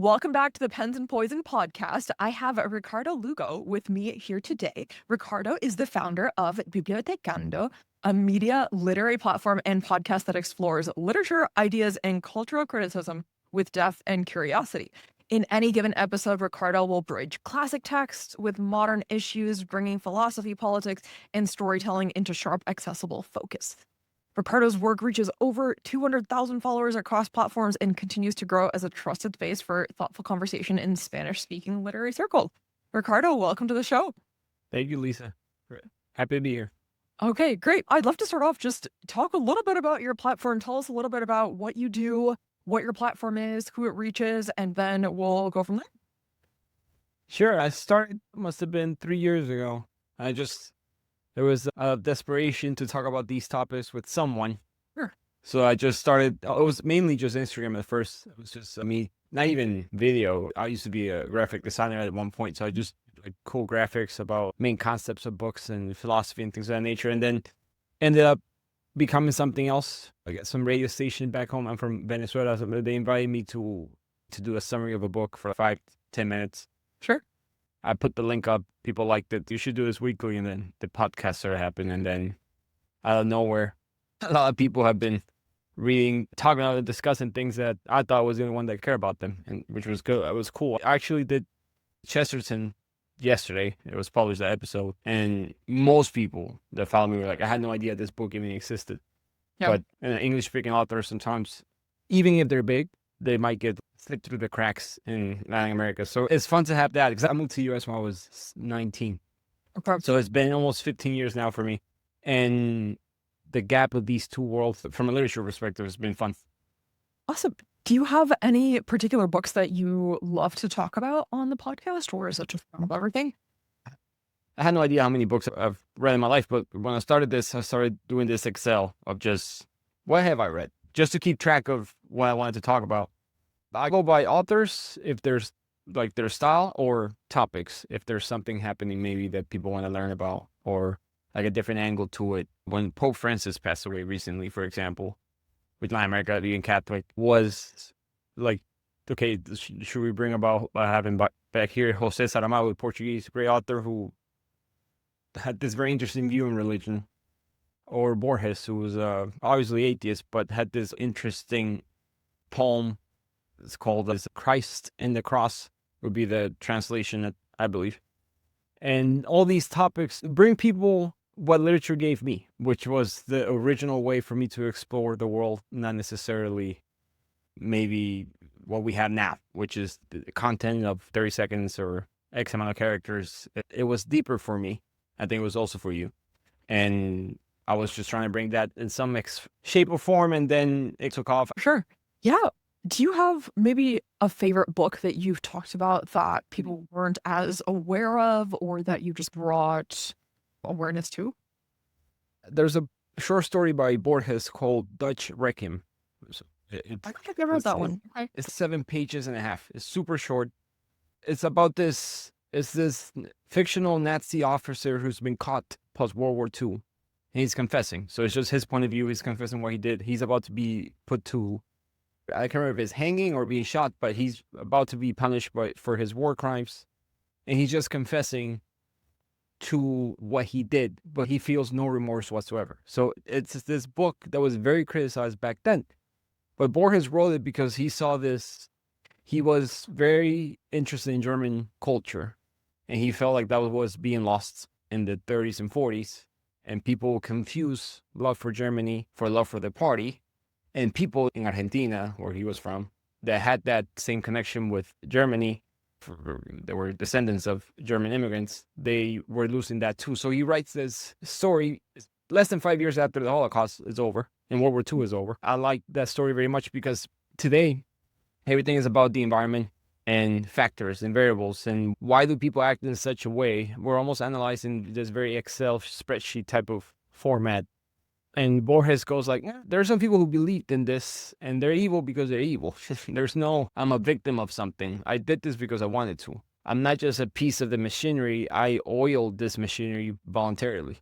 Welcome back to the Pens and Poison podcast. I have Ricardo Lugo with me here today. Ricardo is the founder of Bibliotecando, a media literary platform and podcast that explores literature, ideas, and cultural criticism with depth and curiosity. In any given episode, Ricardo will bridge classic texts with modern issues, bringing philosophy, politics, and storytelling into sharp, accessible focus. Ricardo's work reaches over 200,000 followers across platforms and continues to grow as a trusted space for thoughtful conversation in Spanish-speaking literary circles. Ricardo, welcome to the show. Thank you, Lisa. Happy to be here. Okay, great. I'd love to start off, just talk a little bit about your platform. Tell us a little bit about what you do, what your platform is, who it reaches, and then we'll go from there. Sure, I started, must have been 3 years ago. There was a desperation to talk about these topics with someone. Sure. So I just started, it was mainly just Instagram at first. It was just me, not even video. I used to be a graphic designer at one point. So I just like cool graphics about main concepts of books and philosophy and things of that nature. And then ended up becoming something else. I got some radio station back home. I'm from Venezuela. So they invited me to do a summary of a book for 5-10 minutes. Sure. I put the link up. People liked it. You should do this weekly. And then the podcast started happening. And then out of nowhere, a lot of people have been reading, talking about and discussing things that I thought was the only one that cared about them, and which was good. It was cool. I actually did Chesterton yesterday. It was published, that episode. And most people that follow me were like, I had no idea this book even existed. Yeah. But an English-speaking author, sometimes, even if they're big, they might get slipped through the cracks in Latin America. So it's fun to have that, because I moved to the U.S. when I was 19. Okay. So it's been almost 15 years now for me. And the gap of these two worlds, from a literature perspective, has been fun. Awesome. Do you have any particular books that you love to talk about on the podcast, or is it just kind of everything? I had no idea how many books I've read in my life, but when I started this, I started doing this Excel of just, what have I read? Just to keep track of what I wanted to talk about. I go by authors, if there's like their style, or topics, if there's something happening maybe that people want to learn about, or like a different angle to it. When Pope Francis passed away recently, for example, with Latin America being Catholic, was like, okay, should we bring about what happened back here? Jose Saramago, a Portuguese great author who had this very interesting view in religion. Or Borges, who was obviously atheist, but had this interesting poem. It's called Christ and the Cross, would be the translation, I believe. And all these topics bring people what literature gave me, which was the original way for me to explore the world, not necessarily maybe what we have now, which is the content of 30 seconds or X amount of characters. It was deeper for me. I think it was also for you. And I was just trying to bring that in some shape or form, and then it took off. Sure. Yeah. Do you have maybe a favorite book that you've talked about that people weren't as aware of, or that you just brought awareness to? There's a short story by Borges called Dutch Requiem. I think I've never read that one. Okay. It's 7.5 pages. It's super short. It's about this fictional Nazi officer who's been caught post World War II. And he's confessing. So it's just his point of view. He's confessing what he did. He's about to be put to, I can't remember if it's hanging or being shot, but he's about to be punished for his war crimes. And he's just confessing to what he did, but he feels no remorse whatsoever. So it's this book that was very criticized back then. But Borges wrote it because he saw this. He was very interested in German culture, and he felt like that was being lost in the 30s and 40s. And people confuse love for Germany for love for the party. And people in Argentina, where he was from, that had that same connection with Germany, they were descendants of German immigrants, they were losing that too. So he writes this story less than 5 years after the Holocaust is over and World War II is over. I like that story very much because today, everything is about the environment and factors and variables. And why do people act in such a way? We're almost analyzing this very Excel spreadsheet type of format. And Borges goes like, there are some people who believed in this and they're evil because they're evil. There's no, I'm a victim of something. I did this because I wanted to. I'm not just a piece of the machinery. I oiled this machinery voluntarily.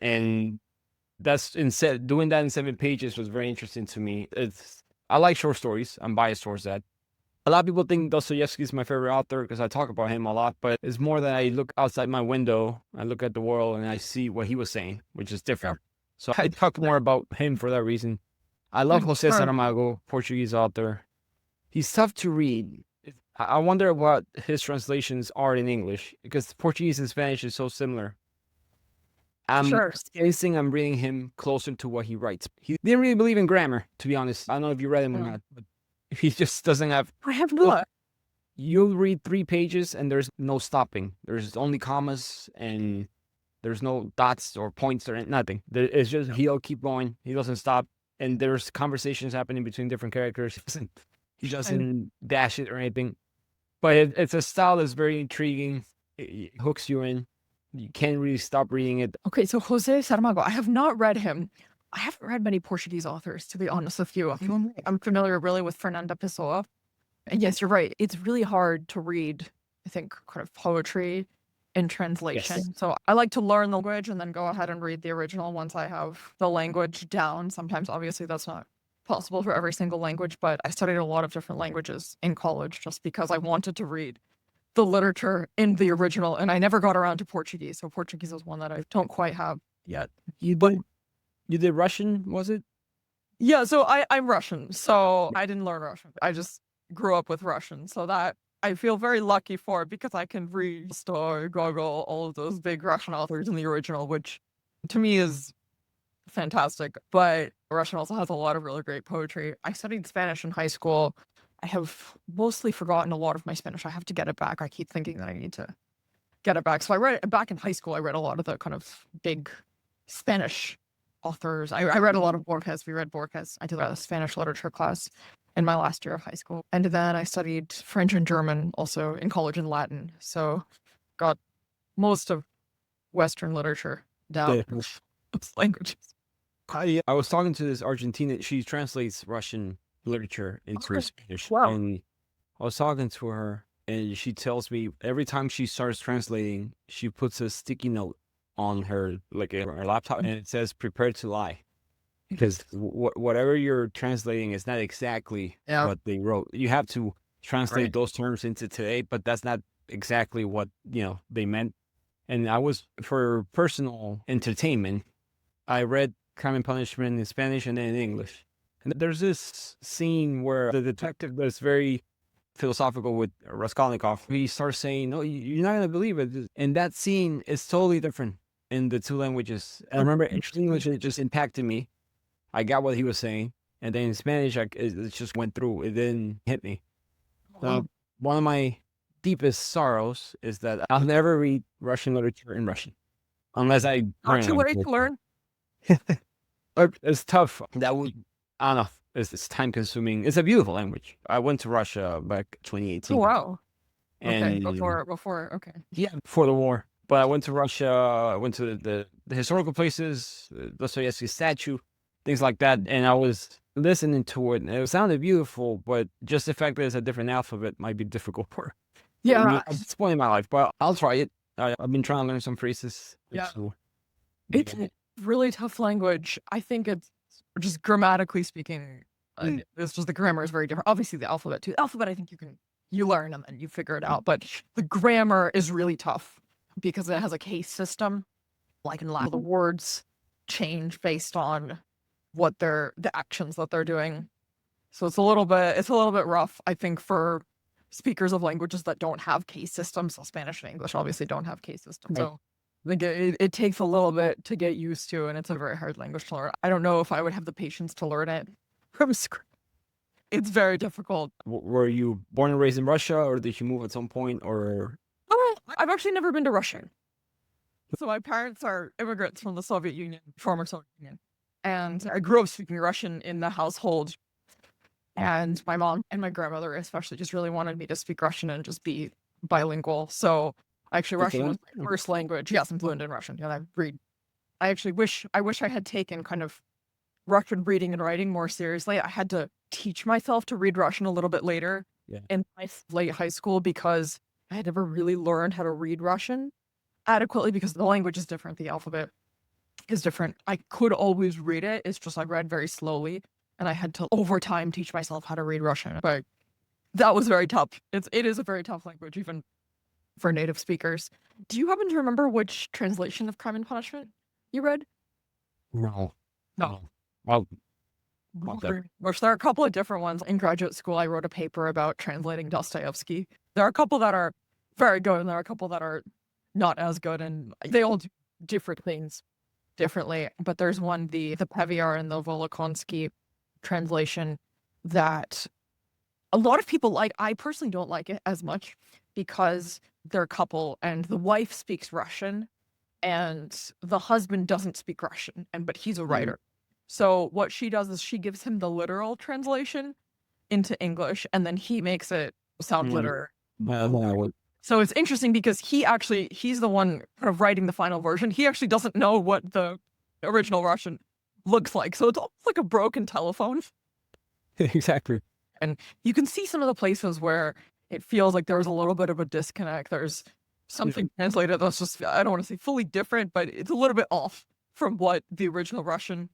And that's doing that in 7 pages was very interesting to me. I like short stories. I'm biased towards that. A lot of people think Dostoevsky is my favorite author because I talk about him a lot, but it's more that I look outside my window, I look at the world, and I see what he was saying, which is different. So I talk more about him for that reason. I love Jose Saramago, Portuguese author. He's tough to read. I wonder what his translations are in English, because Portuguese and Spanish is so similar. I'm reading him closer to what he writes. He didn't really believe in grammar, to be honest. I don't know if you read him or not, but he just doesn't have. I have not. You'll read 3 pages and there's no stopping. There's only commas and there's no dots or points or nothing. It's just he'll keep going. He doesn't stop. And there's conversations happening between different characters. He doesn't dash it or anything. But it's a style that's very intriguing. It hooks you in. You can't really stop reading it. Okay, so Jose Saramago, I have not read him. I haven't read many Portuguese authors, to be honest with you. I'm familiar really with Fernanda Pessoa. And yes, you're right. It's really hard to read, I think, kind of poetry in translation. Yes. So I like to learn the language and then go ahead and read the original once I have the language down. Sometimes, obviously, that's not possible for every single language, but I studied a lot of different languages in college just because I wanted to read the literature in the original, and I never got around to Portuguese. So Portuguese is one that I don't quite have yet. You did Russian, was it? Yeah, so I'm Russian, so I didn't learn Russian. I just grew up with Russian, so that I feel very lucky for because I can read Tolstoy, Gogol, all of those big Russian authors in the original, which to me is fantastic. But Russian also has a lot of really great poetry. I studied Spanish in high school. I have mostly forgotten a lot of my Spanish. I have to get it back. I keep thinking that I need to get it back. So I read back in high school. I read a lot of the kind of big Spanish authors. I read a lot of Borges. We read Borges. I did a Spanish literature class in my last year of high school. And then I studied French and German also in college and Latin. So got most of Western literature down. Those languages. I was talking to this Argentinian. She translates Russian literature into Spanish. Wow. And I was talking to her and she tells me every time she starts translating, she puts a sticky note on her laptop and it says prepare to lie, because whatever you're translating is not exactly what they wrote. You have to translate those terms into today, but that's not exactly what they meant. And I was, for personal entertainment, I read Crime and Punishment in Spanish and then in English. And there's this scene where the detective that's very philosophical with Raskolnikov, he starts saying, no, you're not going to believe it. And that scene is totally different in the 2 languages. And I remember in English, it just impacted me. I got what he was saying. And then in Spanish, it just went through. It didn't hit me. One of my deepest sorrows is that I'll never read Russian literature in Russian. Unless I learn. It's tough. That would, I don't know. It's time consuming. It's a beautiful language. I went to Russia back 2018. Oh, wow. And before, okay. Yeah, before the war. But I went to Russia. I went to the historical places, Dostoevsky statue, things like that. And I was listening to it. And it sounded beautiful, but just the fact that it's a different alphabet might be difficult for. Yeah, it's spoiling my life, but I'll try it. I've been trying to learn some phrases. Yeah, it's a really tough language. I think it's just grammatically speaking. It's just the grammar is very different. Obviously, the alphabet too. The alphabet, I think you learn and then you figure it out. But the grammar is really tough because it has a case system. Like in Latin, the words change based on what the actions that they're doing. So it's a little bit rough, I think, for speakers of languages that don't have case systems. So Spanish and English obviously don't have case systems. So I think it takes a little bit to get used to, and it's a very hard language to learn. I don't know if I would have the patience to learn it from scratch. It's very difficult. Were you born and raised in Russia, or did you move at some point, or? I've actually never been to Russia. So my parents are immigrants from the Soviet Union, former Soviet Union. And I grew up speaking Russian in the household. And my mom and my grandmother especially just really wanted me to speak Russian and just be bilingual. So actually Russian was my first language. Yes, I'm fluent in Russian. And I actually wish I had taken kind of Russian reading and writing more seriously. I had to teach myself to read Russian a little bit later in my late high school because I had never really learned how to read Russian adequately because the language is different. The alphabet is different. I could always read it. It's just I read very slowly, and I had to over time teach myself how to read Russian. But That was very tough. It is a very tough language, even for native speakers. Do you happen to remember which translation of Crime and Punishment you read? No. No. Well, about that. Which there are a couple of different ones. In graduate school, I wrote a paper about translating Dostoevsky. There are a couple that are very good, and there are a couple that are not as good, and they all do different things differently. But there's one, the Peviar and the Volokhonsky translation, that a lot of people like. I personally don't like it as much because they're a couple, and the wife speaks Russian, and the husband doesn't speak Russian, but he's a writer. So what she does is she gives him the literal translation into English, and then he makes it sound literal. So it's interesting because he's the one kind of writing the final version. He actually doesn't know what the original Russian looks like. So it's almost like a broken telephone. Exactly. And you can see some of the places where it feels like there's a little bit of a disconnect. There's something translated that's just, I don't want to say fully different, but it's a little bit off from what the original Russian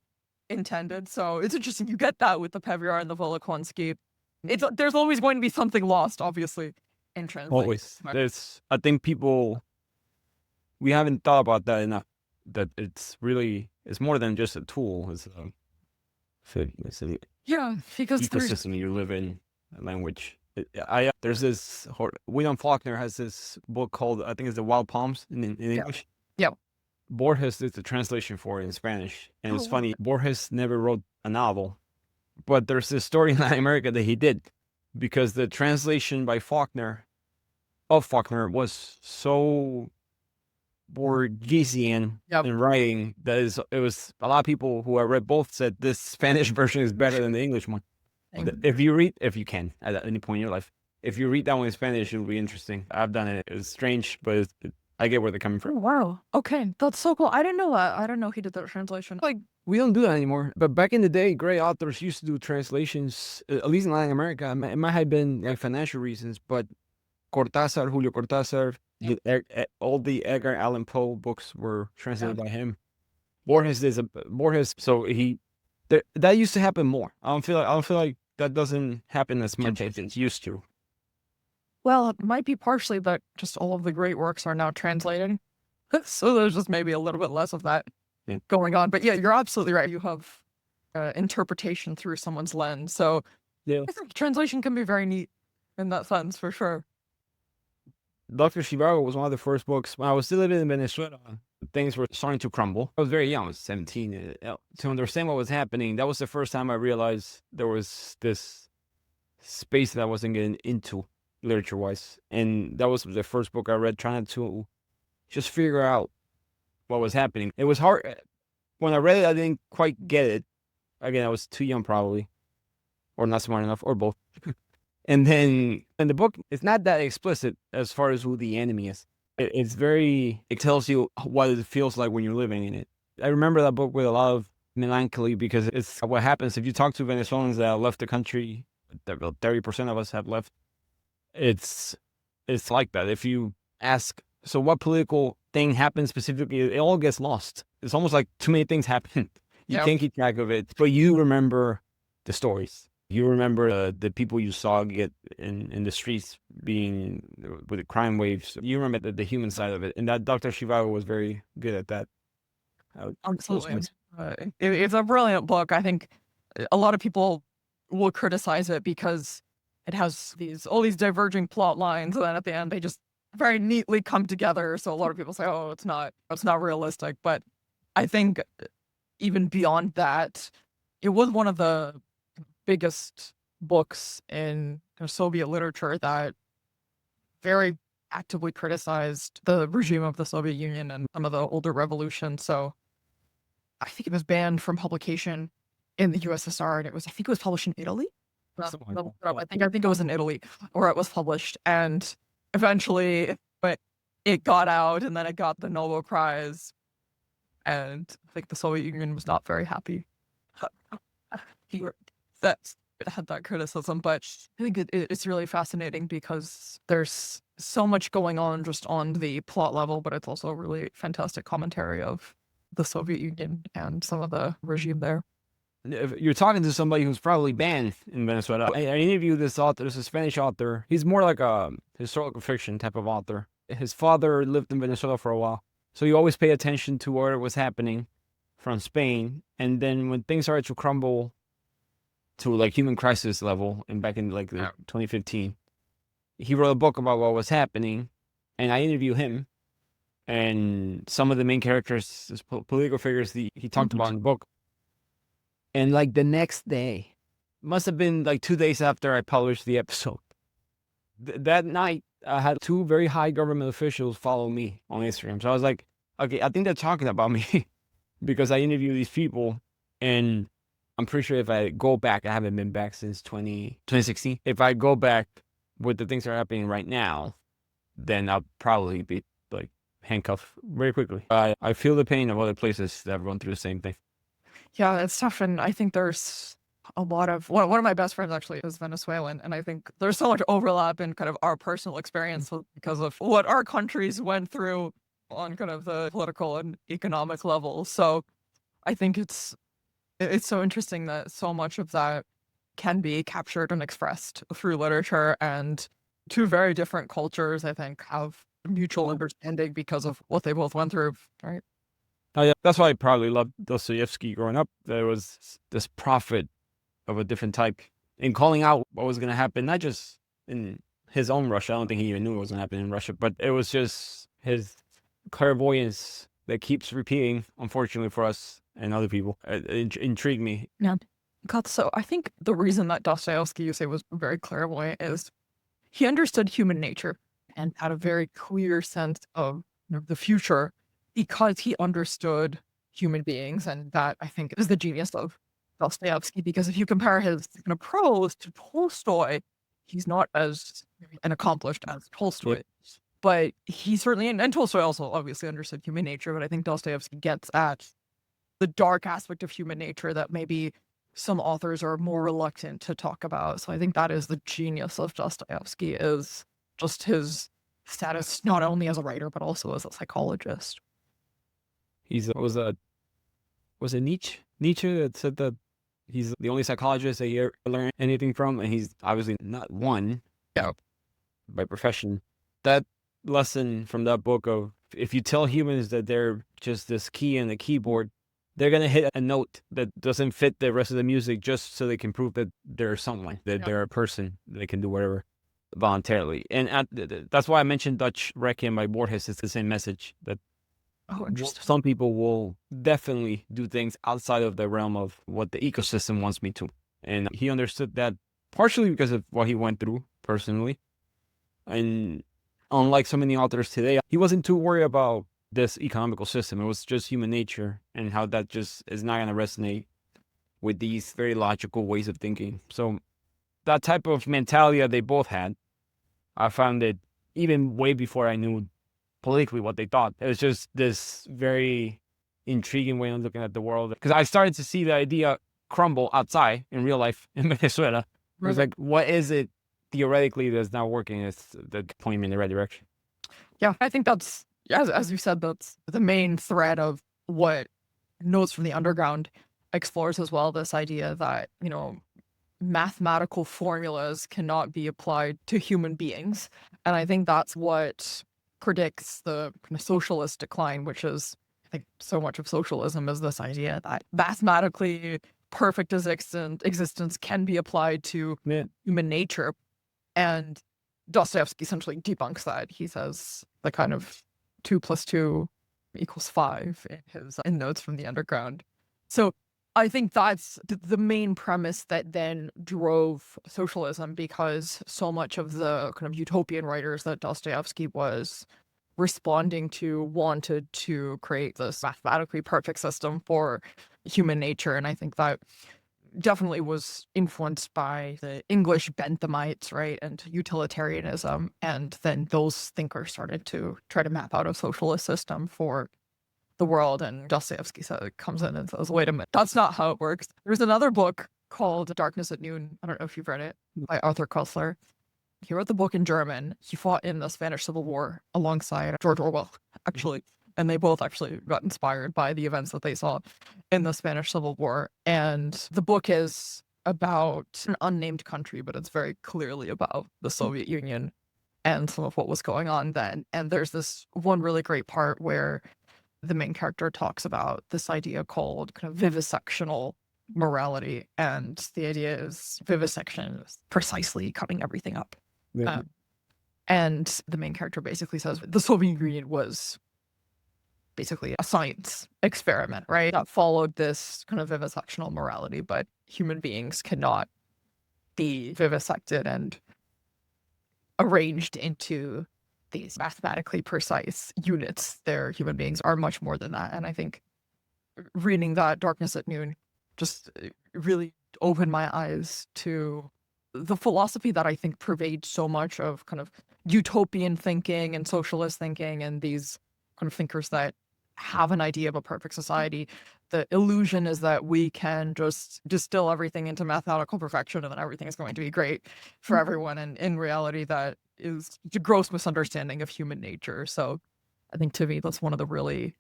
intended. So it's interesting. You get that with the Peviar and the Volokhonsky. There's always going to be something lost, obviously, in translation. Always. I think we haven't thought about that enough. That it's more than just a tool. It's a Yeah, because ecosystem you live in, a language. There's this, William Faulkner has this book called, I think it's The Wild Palms in English. Yeah. Borges did the translation for it in Spanish. And it's funny, Borges never wrote a novel, but there's this story in Latin America that he did, because the translation by Faulkner was so Borgesian in writing that it was a lot of people who I read both said this Spanish version is better than the English one. If you can at any point in your life, if you read that one in Spanish, it'll be interesting. I've done it. It's strange, but I get where they're coming from. Oh, wow. Okay, that's so cool. I didn't know that. I didn't know he did that translation. Like, we don't do that anymore. But back in the day, great authors used to do translations, at least in Latin America. It might have been like financial reasons, but Julio Cortázar, all the Edgar Allan Poe books were translated by him. Borges, so that used to happen more. I don't feel like that doesn't happen as much as it used to. Well, it might be partially that just all of the great works are now translated. So there's just maybe a little bit less of that going on. But yeah, you're absolutely right. You have interpretation through someone's lens. So I think translation can be very neat in that sense, for sure. Dr. Zhivago was one of the first books. When I was still living in Venezuela, things were starting to crumble. I was very young. I was 17. To understand what was happening, that was the first time I realized there was this space that I wasn't getting into literature-wise. And that was the first book I read, trying to just figure out what was happening. It was hard. When I read it, I didn't quite get it. Again, I was too young probably, or not smart enough, or both. And then in the book, it's not that explicit as far as who the enemy is. It tells you what it feels like when you're living in it. I remember that book with a lot of melancholy, because it's what happens if you talk to Venezuelans that have left the country. About 30% of us have left. It's like that. If you ask, so what political thing happened specifically, it all gets lost. It's almost like too many things happen. You can't keep track of it, but you remember the stories. You remember the people you saw get in the streets being with the crime waves. You remember the human side of it. And that Dr. Zhivago was very good at that. Absolutely. It's a brilliant book. I think a lot of people will criticize it because it has all these diverging plot lines, and then at the end they just very neatly come together. So a lot of people say, oh, it's not realistic. But I think even beyond that, it was one of the biggest books in Soviet literature that very actively criticized the regime of the Soviet Union and some of the older revolutions. So I think it was banned from publication in the USSR, and I think it was published in Italy. I think it was in Italy where it was published, and eventually it got out, and then it got the Nobel Prize, and I think the Soviet Union was not very happy that had that criticism. But I think it's really fascinating because there's so much going on just on the plot level, but it's also a really fantastic commentary of the Soviet Union and some of the regime there. if you're talking to somebody who's probably banned in Venezuela. I interviewed this author. This is a Spanish author. He's more like a historical fiction type of author. His father lived in Venezuela for a while, so he always paid attention to what was happening from Spain. And then when things started to crumble to like human crisis level, and back in like 2015, he wrote a book about what was happening, and I interviewed him and some of the main characters, political figures he talked about in the book. And like the next day, must have been like 2 days after I published the episode, that night, I had 2 very high government officials follow me on Instagram. So I was like, okay, I think they're talking about me because I interviewed these people. And I'm pretty sure if I go back, I haven't been back since 2016. If I go back with the things that are happening right now, then I'll probably be like handcuffed very quickly. I feel the pain of other places that have gone through the same thing. Yeah, it's tough. And I think there's a lot of one of my best friends actually is Venezuelan. And I think there's so much overlap in kind of our personal experience because of what our countries went through on kind of the political and economic level. So I think it's so interesting that so much of that can be captured and expressed through literature, and 2 very different cultures, I think, have mutual understanding because of what they both went through, right? Oh, yeah. That's why I probably loved Dostoevsky growing up. There was this prophet of a different type in calling out what was going to happen, not just in his own Russia. I don't think he even knew what was going to happen in Russia, but it was just his clairvoyance that keeps repeating, unfortunately for us and other people. It intrigued me. Yeah. God, so I think the reason that Dostoevsky, you say, was very clairvoyant is he understood human nature and had a very clear sense of the future because he understood human beings. And that, I think, is the genius of Dostoevsky, because if you compare his kind of prose to Tolstoy, he's not as an accomplished as Tolstoy. But he certainly, and Tolstoy also obviously understood human nature, but I think Dostoevsky gets at the dark aspect of human nature that maybe some authors are more reluctant to talk about. So I think that is the genius of Dostoevsky, is just his status not only as a writer, but also as a psychologist. Was it Nietzsche? Nietzsche that said that he's the only psychologist that you ever learn anything from, and he's obviously not one by profession. That lesson from that book of, if you tell humans that they're just this key in the keyboard, they're going to hit a note that doesn't fit the rest of the music just so they can prove that they're someone, that they're a person, that they can do whatever voluntarily. And that's why I mentioned Dutch Requiem by Borges. It's the same message, that some people will definitely do things outside of the realm of what the ecosystem wants me to. And he understood that partially because of what he went through personally. And unlike so many authors today, he wasn't too worried about this economical system. It was just human nature and how that just is not going to resonate with these very logical ways of thinking. So that type of mentality that they both had, I found it even way before I knew politically what they thought. It was just this very intriguing way of looking at the world. Because I started to see the idea crumble outside in real life in Venezuela. It was like, what is it theoretically that's not working? It's that pointing me in the right direction. Yeah, I think that's, as you said, that's the main thread of what Notes from the Underground explores as well. This idea that, mathematical formulas cannot be applied to human beings. And I think that's what predicts the kind of socialist decline, which is, I think, so much of socialism is this idea that mathematically perfect existence can be applied to human nature. And Dostoevsky essentially debunks that. He says the kind of 2 + 2 = 5 in Notes from the Underground. So I think that's the main premise that then drove socialism, because so much of the kind of utopian writers that Dostoevsky was responding to wanted to create this mathematically perfect system for human nature. And I think that definitely was influenced by the English Benthamites, right, and utilitarianism. And then those thinkers started to try to map out a socialist system for the world. And Dostoevsky comes in and says, wait a minute, that's not how it works. There's another book called Darkness at Noon. I don't know if you've read it, by Arthur Koestler. He wrote the book in German. He fought in the Spanish Civil War alongside George Orwell, actually. and they both actually got inspired by the events that they saw in the Spanish Civil War. And the book is about an unnamed country, but it's very clearly about the Soviet Union and some of what was going on then. And there's this one really great part where the main character talks about this idea called kind of vivisectional morality. And the idea is vivisection is precisely cutting everything up. Yeah. And the main character basically says the Soviet Union was basically a science experiment, right? That followed this kind of vivisectional morality, but human beings cannot be vivisected and arranged into these mathematically precise units. Their human beings are much more than that. And I think reading that Darkness at Noon just really opened my eyes to the philosophy that I think pervades so much of kind of utopian thinking and socialist thinking and these kind of thinkers that have an idea of a perfect society. The illusion is that we can just distill everything into mathematical perfection and then everything is going to be great for everyone. And in reality, that is a gross misunderstanding of human nature. So I think to me, that's one of the really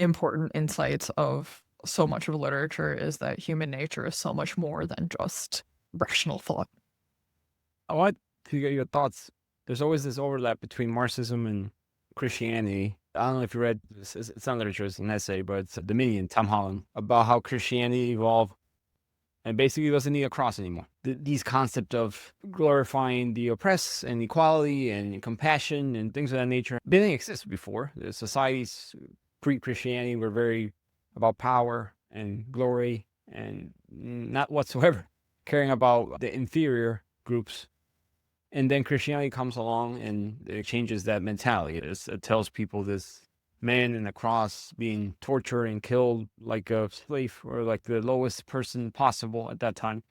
important insights of so much of literature is that human nature is so much more than just rational thought. I want to get your thoughts. There's always this overlap between Marxism and Christianity. I don't know if you read this. It's not literature, it's an essay, but it's Dominion, Tom Holland, about how Christianity evolved and basically doesn't need a cross anymore. These concepts of glorifying the oppressed and equality and compassion and things of that nature didn't exist before. The societies pre-Christianity were very about power and glory and not whatsoever caring about the inferior groups. And then Christianity comes along and it changes that mentality. It tells people this man in a cross being tortured and killed like a slave or like the lowest person possible at that time.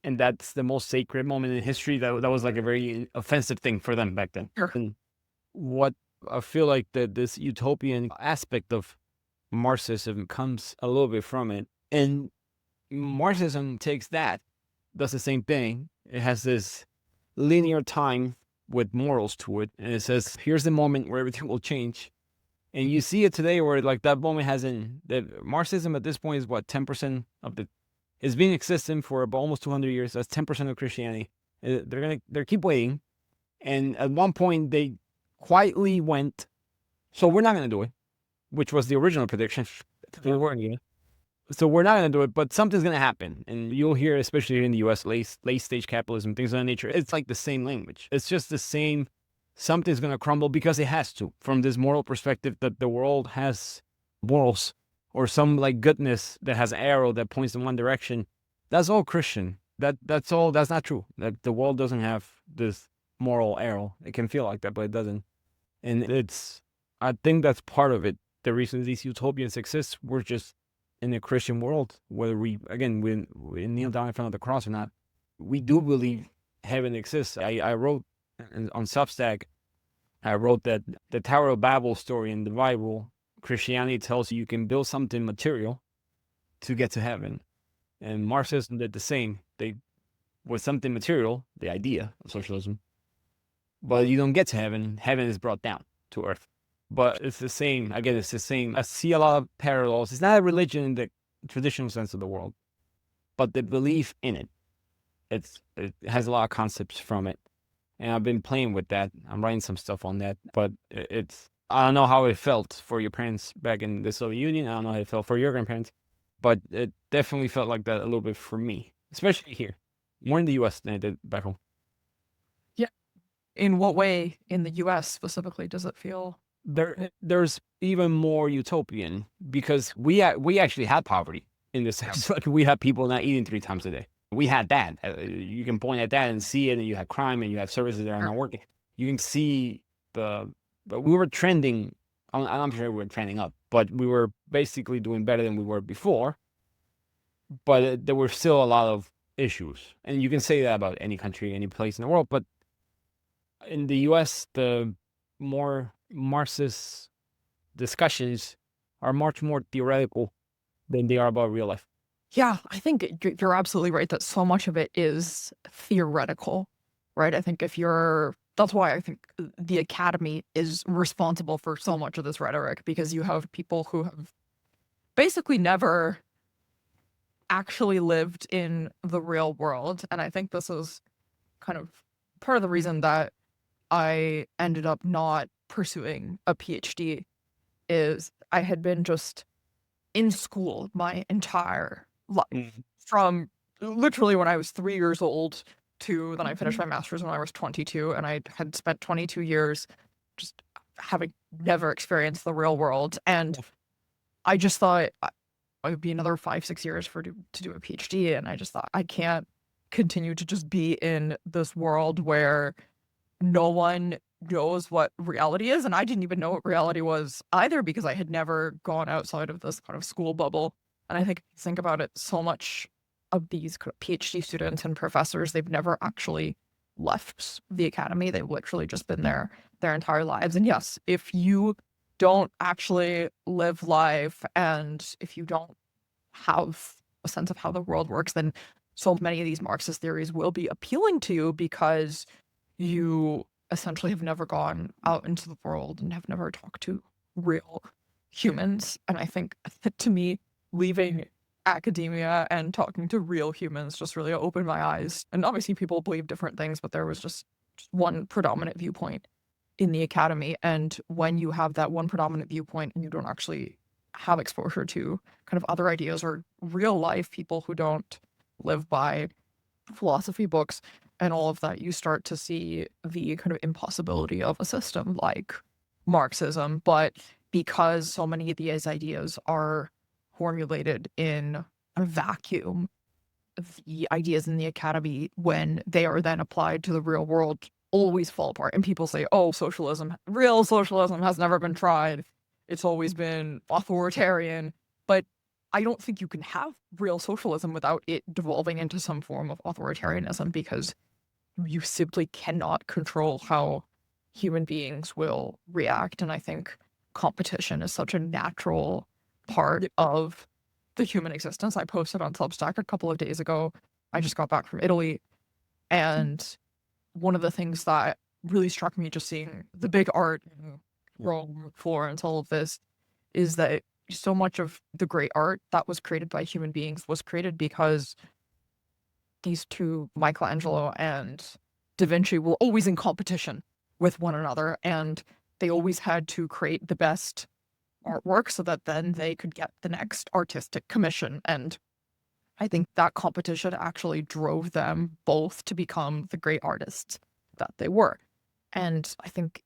And that's the most sacred moment in history. That was like a very offensive thing for them back then. Sure. And what I feel like this utopian aspect of Marxism comes a little bit from it. And Marxism takes that, does the same thing. It has this linear time with morals to it, and it says here's the moment where everything will change. And you see it today where like that moment hasn't. That Marxism at this point is what 10% of the it's been existing for about almost 200 years. That's 10% of Christianity. They keep waiting, and at one point they quietly went, so we're not going to do it, which was the original prediction. We weren't going to. So we're not going to do it, but something's going to happen. And you'll hear, especially in the U.S., late stage capitalism, things of that nature. It's like the same language. It's just the same. Something's going to crumble because it has to. From this moral perspective that the world has morals or some like goodness that has an arrow that points in one direction. That's all Christian. That's all. That's not true. That the world doesn't have this moral arrow. It can feel like that, but it doesn't. And I think that's part of it. The reason these utopians exist, we're just in a Christian world, whether we kneel down in front of the cross or not, we do believe heaven exists. I wrote on Substack, I wrote that the Tower of Babel story in the Bible, Christianity tells you can build something material to get to heaven. And Marxism did the same. They with something material, the idea of socialism, but you don't get to heaven. Heaven is brought down to earth. But it's the same. Again, it's the same. I see a lot of parallels. It's not a religion in the traditional sense of the word, but the belief in it. It has a lot of concepts from it. And I've been playing with that. I'm writing some stuff on that. But I don't know how it felt for your parents back in the Soviet Union. I don't know how it felt for your grandparents. But it definitely felt like that a little bit for me, especially here. More in the U.S. than I did back home. Yeah. In what way in the U.S. specifically does it feel? There's even more utopian because we actually had poverty in this sense. Like we had people not eating 3 times a day. We had that. You can point at that and see it, and you had crime and you had services that are not working. You can see but we were trending. I'm sure we were trending up, but we were basically doing better than we were before. But there were still a lot of issues, and you can say that about any country, any place in the world. But in the U.S., the more Marxist discussions are much more theoretical than they are about real life. Yeah, I think you're absolutely right that so much of it is theoretical, right? I think if you're that's why I think the academy is responsible for so much of this rhetoric, because you have people who have basically never actually lived in the real world. And I think this is kind of part of the reason that I ended up not pursuing a PhD is I had been just in school my entire life, Mm. from literally when I was 3 years old to then I finished my master's when I was 22, and I had spent 22 years just having never experienced the real world. And I just thought it would be another 5, 6 years to do a PhD, and I just thought I can't continue to just be in this world where no one knows what reality is. And I didn't even know what reality was either, because I had never gone outside of this kind of school bubble. And I think about it, so much of these kind of PhD students and professors, they've never actually left the academy. They've literally just been there their entire lives. And yes, if you don't actually live life and if you don't have a sense of how the world works, then so many of these Marxist theories will be appealing to you, because you essentially have never gone out into the world and have never talked to real humans. And I think that, to me, leaving academia and talking to real humans just really opened my eyes. And obviously people believe different things, but there was just one predominant viewpoint in the academy. And when you have that one predominant viewpoint and you don't actually have exposure to kind of other ideas or real life people who don't live by philosophy books and all of that, you start to see the kind of impossibility of a system like Marxism. But because so many of these ideas are formulated in a vacuum, the ideas in the academy, when they are then applied to the real world, always fall apart. And people say, oh, real socialism has never been tried. It's always been authoritarian. But I don't think you can have real socialism without it devolving into some form of authoritarianism, because you simply cannot control how human beings will react. And I think competition is such a natural part of the human existence. I posted on Substack a couple of days ago. I just got back from Italy, and one of the things that really struck me just seeing the big art in Rome, Florence, all of this, is that so much of the great art that was created by human beings was created because these two, Michelangelo and Da Vinci, were always in competition with one another, and they always had to create the best artwork so that then they could get the next artistic commission. And I think that competition actually drove them both to become the great artists that they were. And I think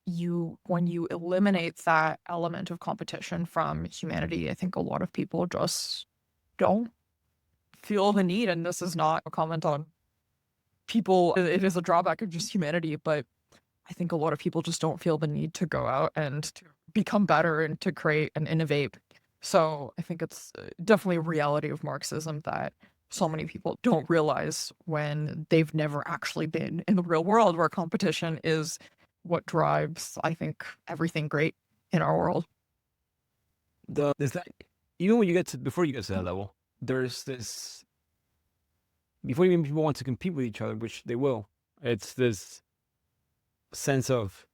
when you eliminate that element of competition from humanity, I think a lot of people just don't feel the need. And this is not a comment on people, it is a drawback of just humanity, but I think a lot of people just don't feel the need to go out and to become better and to create and innovate. So I think it's definitely a reality of Marxism that so many people don't realize when they've never actually been in the real world, where competition is what drives, I think, everything great in our world. Is that even when you get to before you get to that level, there's this before even people want to compete with each other, which they will. It's this sense of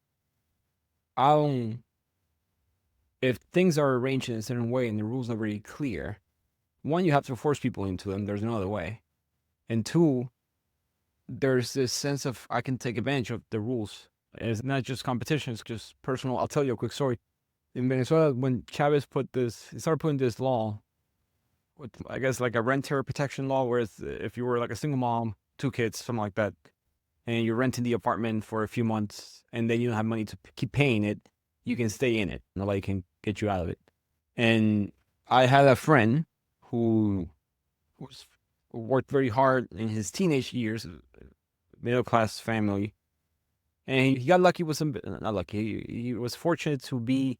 if things are arranged in a certain way and the rules are very clear, one, you have to force people into them. There's no other way. And two, there's this sense of I can take advantage of the rules. And it's not just competition, it's just personal. I'll tell you a quick story. In Venezuela, when Chavez he started putting this law, with, I guess like a renter protection law, where if you were like a single mom, 2 kids, something like that, and you're renting the apartment for a few months, and then you don't have money to keep paying it, you can stay in it. Nobody can get you out of it. And I had a friend who worked very hard in his teenage years, middle-class family, and he got lucky with not lucky, he was fortunate to be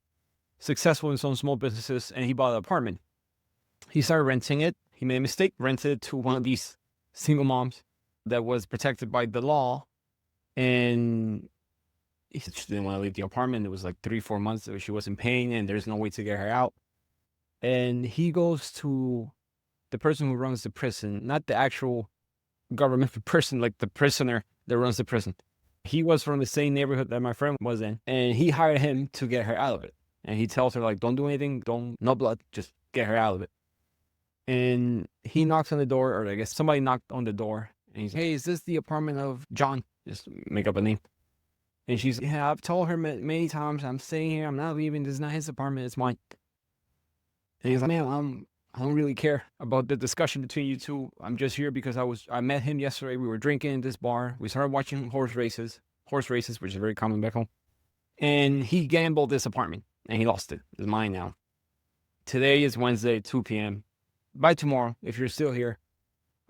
successful in some small businesses, and he bought an apartment. He started renting it. He made a mistake, rented it to one of these single moms that was protected by the law, and he just didn't want to leave the apartment. It was like 3-4 months that she wasn't paying, and there's no way to get her out. And he goes to the person who runs the prison, not the actual government person, like the prisoner that runs the prison. He was from the same neighborhood that my friend was in, and he hired him to get her out of it. And he tells her, like, don't do anything, no blood, just get her out of it. And he knocks on the door, or I guess somebody knocked on the door, and he's, hey, is this the apartment of John? Just make up a name. And she's, yeah, I've told her many times, I'm staying here, I'm not leaving, this is not his apartment, it's mine. And he's like, man, I don't really care about the discussion between you two. I'm just here because I met him yesterday. We were drinking in this bar. We started watching horse races, which is very common back home. And he gambled this apartment and he lost it. It's mine now. Today is Wednesday, 2 p.m. By tomorrow, if you're still here,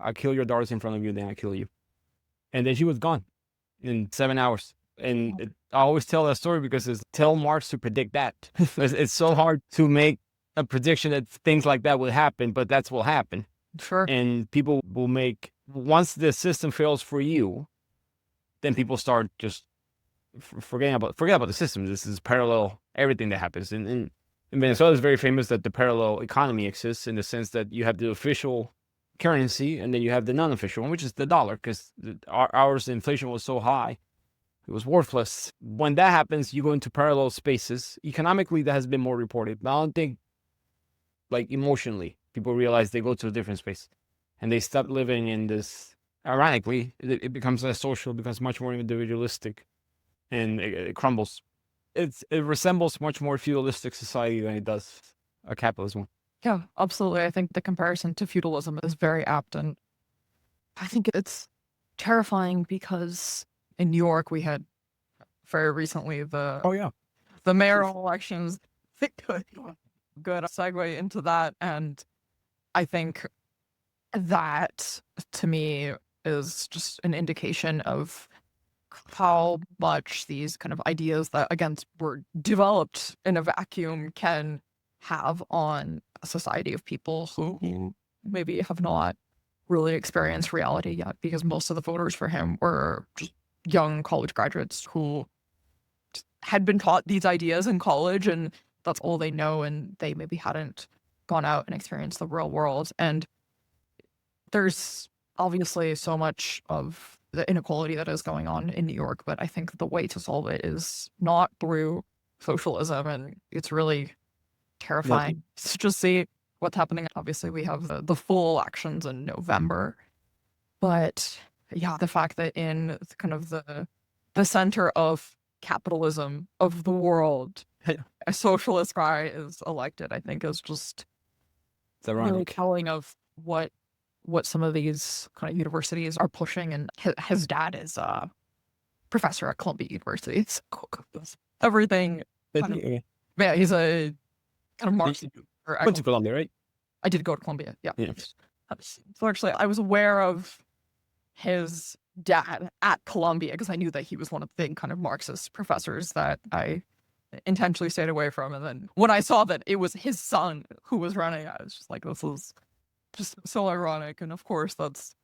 I'll kill your daughters in front of you, then I kill you. And then she was gone in 7 hours. And I always tell that story because tell Marx to predict that. It's so hard to make a prediction that things like that will happen, but that's what will happen. Sure. And people will make, once the system fails for you, then people start just forget about the system. This is parallel everything that happens. In Venezuela, it's very famous that the parallel economy exists in the sense that you have the official currency and then you have the non-official one, which is the dollar, because ours, the inflation was so high, it was worthless. When that happens, you go into parallel spaces. Economically, that has been more reported, but I don't think, like, emotionally, people realize they go to a different space and they stop living in this. Ironically, it becomes less social, it becomes much more individualistic, and it crumbles. It resembles much more feudalistic society than it does a capitalist one. Yeah, absolutely. I think the comparison to feudalism is very apt, and I think it's terrifying because in New York we had very recently the mayoral elections. Good segue into that, and I think that to me is just an indication of how much these kind of ideas that, again, were developed in a vacuum can have on a society of people who maybe have not really experienced reality yet, because most of the voters for him were just young college graduates who had been taught these ideas in college, and that's all they know, and they maybe hadn't gone out and experienced the real world. And there's obviously so much of the inequality that is going on in New York, but I think the way to solve it is not through socialism, and it's really terrifying to just see what's happening. Obviously, we have the full elections in November, but yeah, the fact that in kind of the center of capitalism of the world, a socialist guy is elected, I think is just really telling of what some of these kind of universities are pushing. And his dad is a professor at Columbia University. It's everything. Yeah, he's a kind of Marxist. Went to Columbia, right? I did go to Columbia, yeah. So actually, I was aware of his dad at Columbia because I knew that he was one of the big kind of Marxist professors that I intentionally stayed away from. And then when I saw that it was his son who was running, I was just like, this is just so ironic. And of course, it's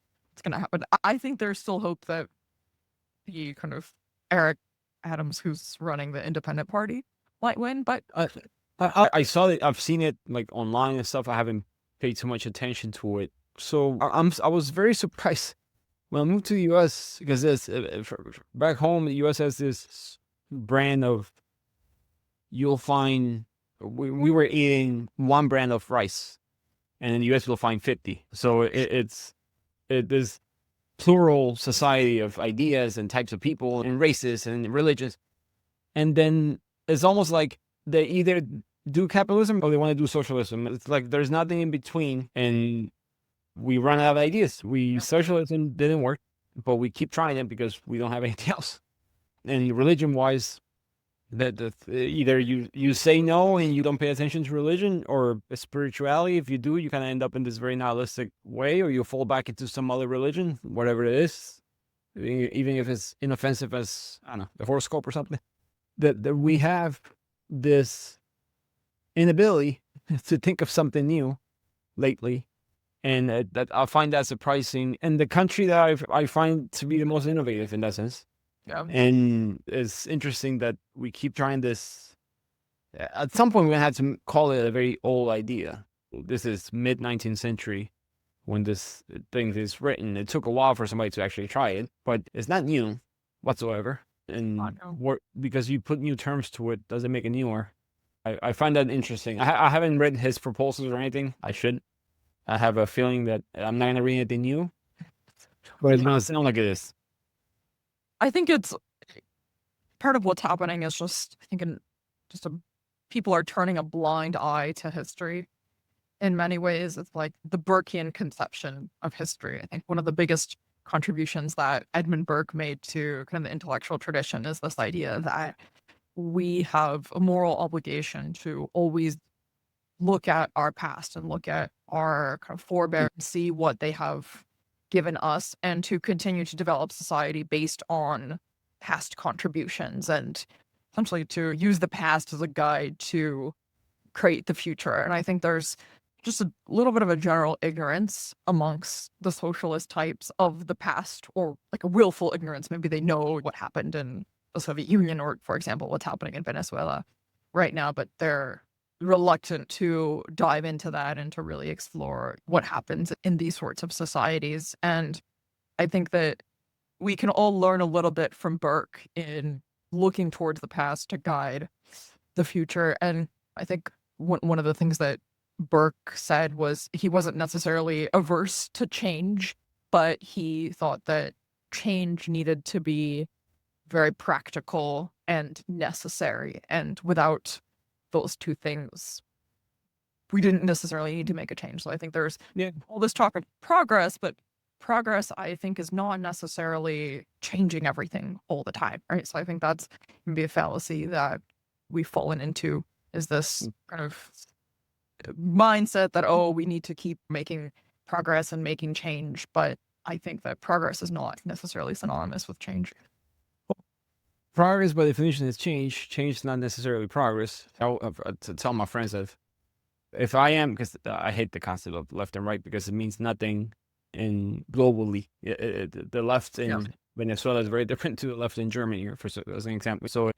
going to happen. I think there's still hope that the kind of Eric Adams, who's running the Independent Party, might win. But I saw it. I've seen it like online and stuff. I haven't paid too much attention to it. So I was very surprised when I moved to the U.S. because back home, the U.S. has this brand of, you'll find, we were eating one brand of rice, and in the U.S. you'll find 50. So it's this plural society of ideas and types of people and races and religions. And then it's almost like they either do capitalism or they want to do socialism. It's like there's nothing in between, and we run out of ideas. Socialism didn't work, but we keep trying it because we don't have anything else. And religion-wise, that either you say no and you don't pay attention to religion, or spirituality. If you do, you kind of end up in this very nihilistic way, or you fall back into some other religion, whatever it is, even if it's inoffensive as, I don't know, the horoscope or something. That we have this inability to think of something new lately, and that I find that surprising. And the country that I find to be the most innovative in that sense. yeah, And it's interesting that we keep trying this. At some point, we had to call it a very old idea. This is mid-19th century when this thing is written. It took a while for somebody to actually try it, but it's not new. whatsoever. I And know. because you put new terms to it, does it make it newer? I find that interesting. I haven't read his proposals or anything. I should. I have a feeling that I'm not gonna read anything new, but it's gonna sound like it is. I think it's part of what's happening is just, I think, just a, people are turning a blind eye to history. In many ways, it's like the Burkean conception of history. I think one of the biggest contributions that Edmund Burke made to kind of the intellectual tradition is this idea that we have a moral obligation to always look at our past and look at our kind of forebears and see what they have given us, and to continue to develop society based on past contributions, and essentially to use the past as a guide to create the future. And I think there's just a little bit of a general ignorance amongst the socialist types of the past, or like a willful ignorance. Maybe they know what happened in the Soviet Union, or, for example, what's happening in Venezuela right now, but they're reluctant to dive into that and to really explore what happens in these sorts of societies. And I think that we can all learn a little bit from Burke in looking towards the past to guide the future. And I think one of the things that Burke said was he wasn't necessarily averse to change, but he thought that change needed to be very practical and necessary. And without those two things, we didn't necessarily need to make a change. So I think there's all this talk of progress, but progress, I think, is not necessarily changing everything all the time, right? So I think that's can be a fallacy that we've fallen into, is this kind of mindset that, oh, we need to keep making progress and making change. But I think that progress is not necessarily synonymous with change. Progress, by definition, is change. Change is not necessarily progress. To tell my friends that if I am, because I hate the concept of left and right because it means nothing in globally. The left in Venezuela is very different to the left in Germany, as an example. So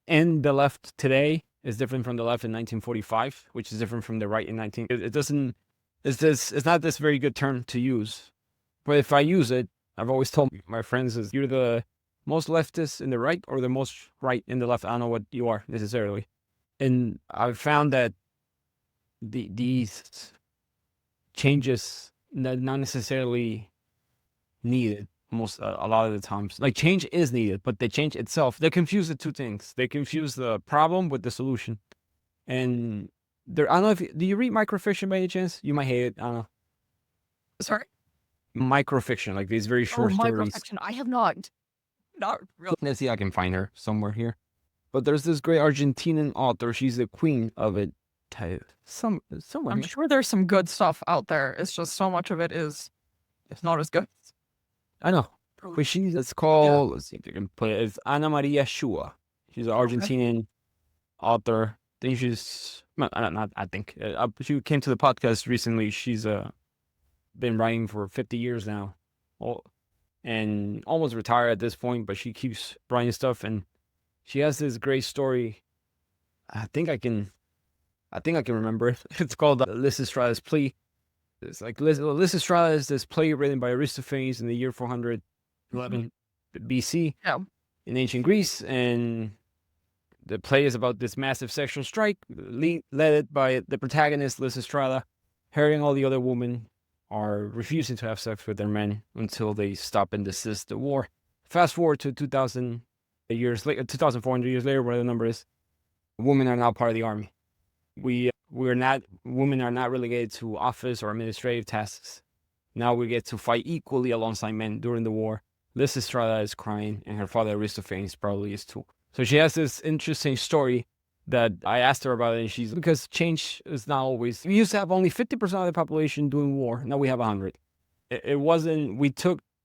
the left today is different from the left in 1945, which is different from the right in 19. It doesn't. It's not this very good term to use. But if I use it, I've always told my friends is you're the most leftist in the right or the most right in the left. I don't know what you are necessarily. And I've found that these changes not necessarily needed most a lot of the times. Like change is needed, but the change itself, they confuse the two things. They confuse the problem with the solution. And I don't know do you read microfiction by any chance? You might hate it. I don't know. Sorry? Microfiction, like these very short stories. Microfiction. I have not really. Let's see if I can find her somewhere here. But there's this great Argentinian author. She's the queen of it. Somewhere. I'm sure there's some good stuff out there. It's just so much of it is not as good. I know. But it's called, let's see if you can put it, it's Ana Maria Shua. She's an Argentinian author. I think she's, she came to the podcast recently. She's been writing for 50 years now. And almost retired at this point, but she keeps writing stuff. And she has this great story. I think I can remember it. It's called Lysistrata's Plea. It's like Lysistrata is this play written by Aristophanes in the year 411 BC in ancient Greece, and the play is about this massive sexual strike led by the protagonist Lysistrata. Her and all the other women are refusing to have sex with their men until they stop and desist the war. Fast forward to 2,000 years later, 2,400 years later, whatever the number is. Women are now part of the army. Women are not relegated to office or administrative tasks. Now we get to fight equally alongside men during the war. Lysistrata is crying, and her father Aristophanes probably is too. So she has this interesting story that I asked her about it, and because change is not always. We used to have only 50% of the population doing war. Now we have 100. It wasn't.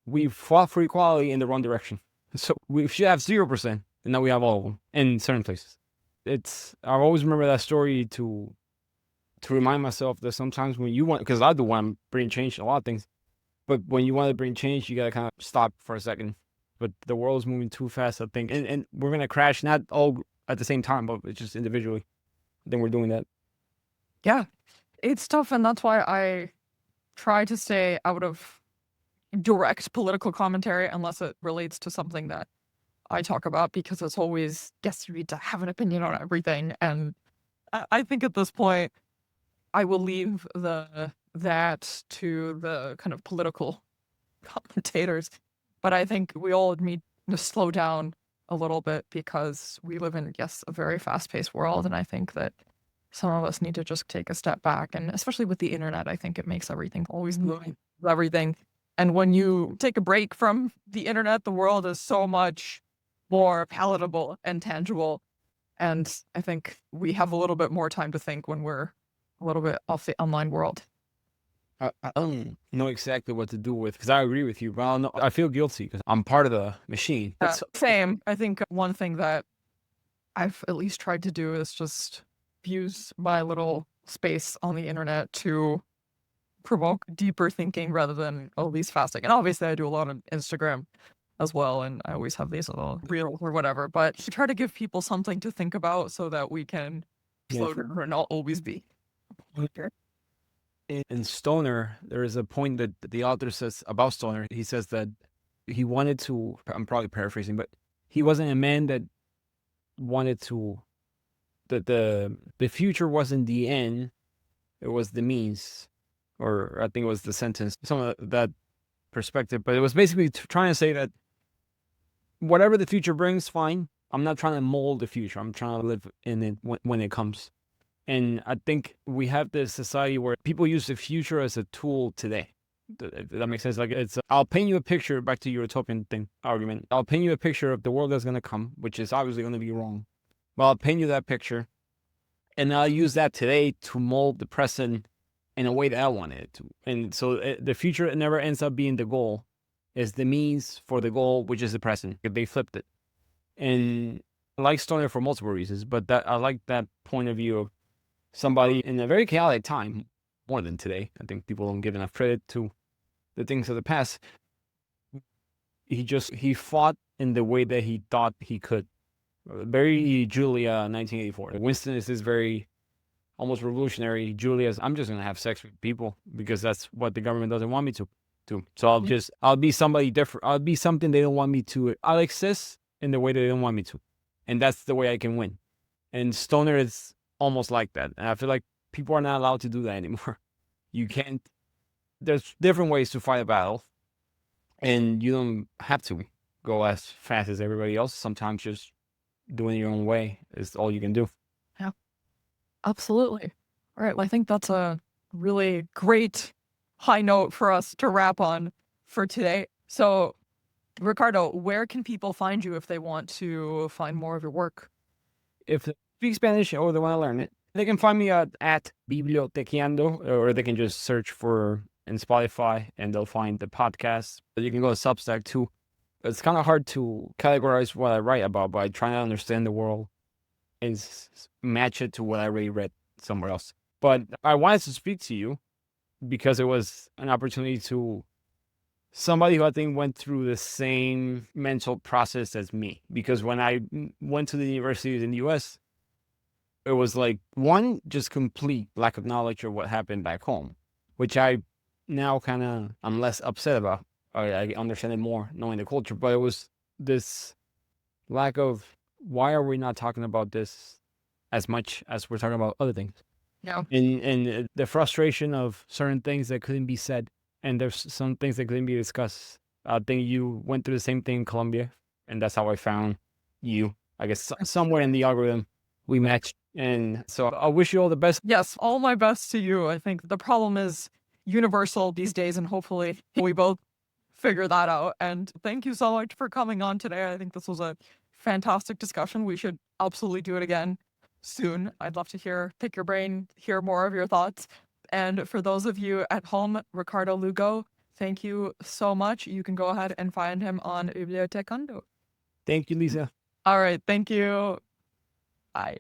We fought for equality in the wrong direction. So we should have 0%, and now we have all of them in certain places. I always remember that story to remind myself that sometimes when you want, because I do want to bring change in a lot of things, but when you want to bring change, you got to kind of stop for a second. But the world's moving too fast, I think, and we're going to crash, not all at the same time, but it's just individually. I think we're doing that. Yeah, it's tough, and that's why I try to stay out of direct political commentary unless it relates to something that I talk about because it's always, yes, you need to have an opinion on everything. And I think at this point, I will leave that to the kind of political commentators. But I think we all need to slow down a little bit because we live in, yes, a very fast-paced world. And I think that some of us need to just take a step back. And especially with the internet, I think it makes everything always moving, everything. And when you take a break from the internet, the world is so much more palatable and tangible. And I think we have a little bit more time to think when we're a little bit off the online world. I don't know exactly what to do with, because I agree with you, but I don't know. I feel guilty because I'm part of the machine. Same. I think one thing that I've at least tried to do is just use my little space on the internet to provoke deeper thinking rather than at least fasting. And obviously I do a lot on Instagram as well, and I always have these little reels or whatever, but to try to give people something to think about so that we can slow down and not always be. In Stoner, there is a point that the author says about Stoner. He says that he wanted to, I'm probably paraphrasing, but he wasn't a man that wanted to, that the future wasn't the end, it was the means, or I think it was the sentence, some of that perspective. But it was basically trying to say that whatever the future brings, fine. I'm not trying to mold the future. I'm trying to live in it when it comes. And I think we have this society where people use the future as a tool today. That makes sense. Like I'll paint you a picture, back to your utopian thing argument. I'll paint you a picture of the world that's going to come, which is obviously going to be wrong. But I'll paint you that picture, and I'll use that today to mold the present in a way that I want it to. And so the future never ends up being the goal. It's the means for the goal, which is the present. They flipped it. And I like Stoner for multiple reasons, but I like that point of view of somebody in a very chaotic time, more than today. I think people don't give enough credit to the things of the past. He fought in the way that he thought he could. Very Julia 1984. Winston is this very almost revolutionary. Julia's, I'm just gonna have sex with people because that's what the government doesn't want me to do. So I'll be somebody different. I'll be something they don't want me to. I'll exist in the way that they don't want me to. And that's the way I can win. And Stoner is almost like that. And I feel like people are not allowed to do that anymore. You can't, there's different ways to fight a battle, and you don't have to go as fast as everybody else. Sometimes just doing it your own way is all you can do. Yeah, absolutely. All right. Well, I think that's a really great high note for us to wrap on for today. So, Ricardo, where can people find you if they want to find more of your work? If they speak Spanish or they want to learn it, they can find me at Bibliotecando, or they can just search for in Spotify and they'll find the podcast. You can go to Substack too. It's kind of hard to categorize what I write about, but I try to understand the world and match it to what I already read somewhere else. But I wanted to speak to you because it was an opportunity to somebody who I think went through the same mental process as me. Because when I went to the universities in the US, it was like, one, just complete lack of knowledge of what happened back home, which I now I'm less upset about. I understand it more knowing the culture, but it was this lack of, why are we not talking about this as much as we're talking about other things? Yeah. And the frustration of certain things that couldn't be said, and there's some things that couldn't be discussed. I think you went through the same thing in Colombia, and that's how I found you. I guess somewhere in the algorithm we matched. And so I wish you all the best. Yes, all my best to you. I think the problem is universal these days, and hopefully we both figure that out. And thank you so much for coming on today. I think this was a fantastic discussion. We should absolutely do it again soon. I'd love to pick your brain, hear more of your thoughts. And for those of you at home, Ricardo Lugo, thank you so much. You can go ahead and find him on Bibliotecando. Thank you, Lisa. All right. Thank you. Bye.